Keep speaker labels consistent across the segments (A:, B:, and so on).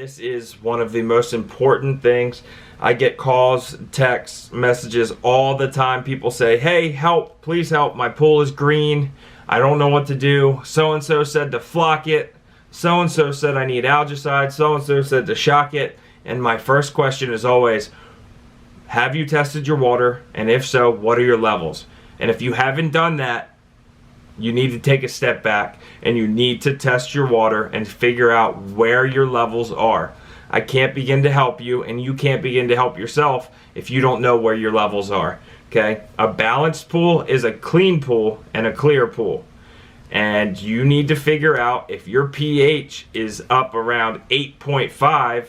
A: This is one of the most important things. I get calls, texts, messages all the time. People say, hey, help, please help. My pool is green. I don't know what to do. So-and-so said to flock it. So-and-so said I need algicide. So-and-so said to shock it. And my first question is always, have you tested your water? And if so, what are your levels? And if you haven't done that, you need to take a step back and you need to test your water and figure out where your levels are. I can't begin to help you, and you can't begin to help yourself if you don't know where your levels are. Okay? A balanced pool is a clean pool and a clear pool. And you need to figure out if your pH is up around 8.5.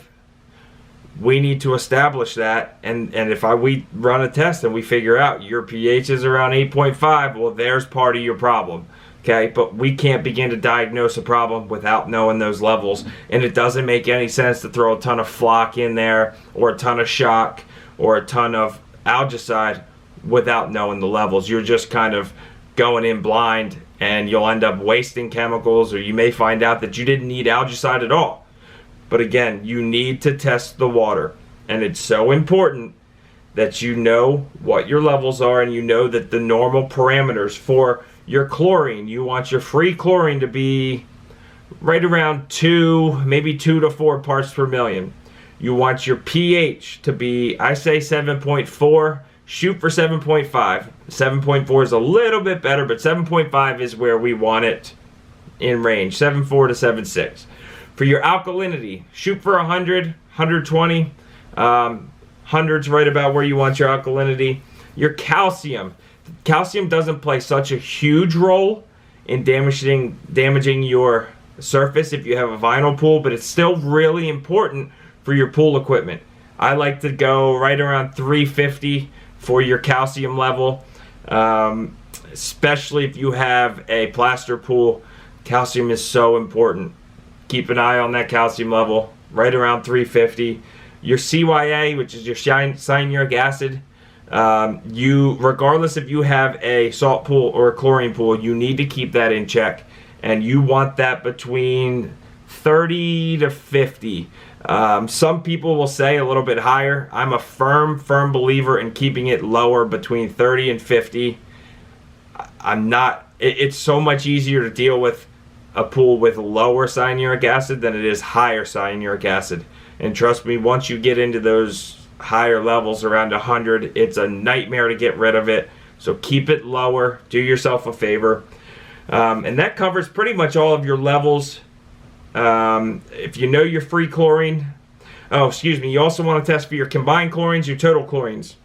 A: We need to establish that, and if we run a test and we figure out your pH is around 8.5, well, there's part of your problem, okay? But we can't begin to diagnose a problem without knowing those levels, and it doesn't make any sense to throw a ton of flock in there or a ton of shock or a ton of algicide without knowing the levels. You're just kind of going in blind, and you'll end up wasting chemicals, or you may find out that you didn't need algicide at all. But again, you need to test the water, and it's so important that you know what your levels are, and you know that the normal parameters for your chlorine, you want your free chlorine to be right around 2, maybe 2 to 4 parts per million. You want your pH to be, I say 7.4, shoot for 7.5. 7.4 is a little bit better, but 7.5 is where we want it in range, 7.4 to 7.6. For your alkalinity, shoot for 100, 120. 100's right about where you want your alkalinity. Your calcium. Calcium doesn't play such a huge role in damaging your surface if you have a vinyl pool, but it's still really important for your pool equipment. I like to go right around 350 for your calcium level, especially if you have a plaster pool. Calcium is so important. Keep an eye on that calcium level, right around 350. Your CYA, which is your cyanuric acid, regardless if you have a salt pool or a chlorine pool, you need to keep that in check. And you want that between 30 to 50. Some people will say a little bit higher. I'm a firm believer in keeping it lower, between 30 and 50. It's so much easier to deal with a pool with lower cyanuric acid than it is higher cyanuric acid. And trust me, once you get into those higher levels around 100, it's a nightmare to get rid of it. So keep it lower. Do yourself a favor. And that covers pretty much all of your levels. If you know your free chlorine, you also want to test for your combined chlorines, your total chlorines.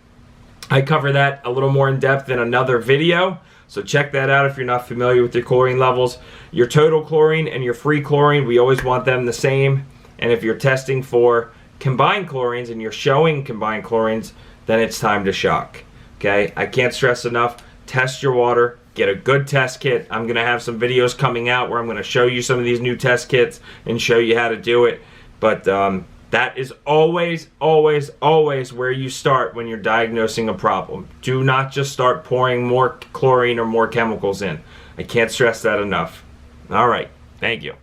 A: I cover that a little more in depth in another video. So check that out if you're not familiar with your chlorine levels. Your total chlorine and your free chlorine, we always want them the same. And if you're testing for combined chlorines and you're showing combined chlorines, then it's time to shock. Okay, I can't stress enough, test your water, get a good test kit. I'm going to have some videos coming out where I'm going to show you some of these new test kits and show you how to do it. But that is always where you start when you're diagnosing a problem. Do not just start pouring more chlorine or more chemicals in. I can't stress that enough. All right. Thank you.